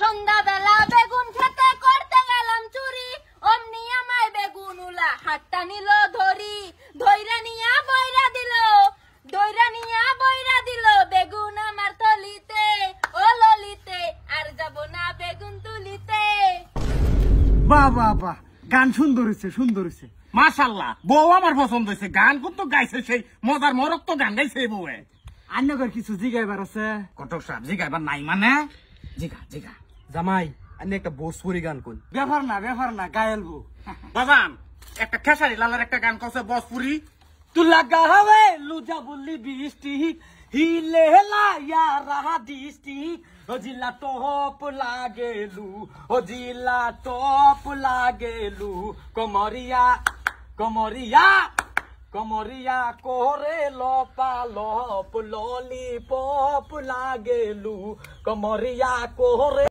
সন্ধ্যাবেলা বেগুন খেতে করতে গেলাম চুরি, অমনি আমায় বেগুন উলা হাতটা নিল ধরি, ধইরা নিয়া বইরা দিল, দইরা নিয়া বইরা দিল বেগুন আমার থলিতে, ও ললিতে আর যাব না বেগুন তুলিতে। বাহ বাহ বাহ, গান সুন্দর হয়েছে, সুন্দর হয়েছে। মাশাআল্লাহ, বউ আমার পছন্দ হয়েছে। গান কিন্তু গাইছে সেই মজার মরক তো গান গাইছে বউয়ে। আন্যগর কিছু জিগাইবার আছে? কটক সাহেব জিগাইবার নাই মানে? জিগা জিগা। জামাই আমি একটা ভোজপুরি গান কোন। ব্যাপার না, গায়েলবো। বাজান একটা খেসারি লালের একটা গান কইছে ভোজপুরি। তু লাগা হবে লুজা বললি বৃষ্টি, হিলে লায়া রাহা দৃষ্টি, ও জিলা টপ লাগেলু, ও জিলা টপ লাগেলু, কমরিয়া কমরিয়া কমরিয়া করে লপালপ, ললিপপ লাগেলু, কমরিয়া করে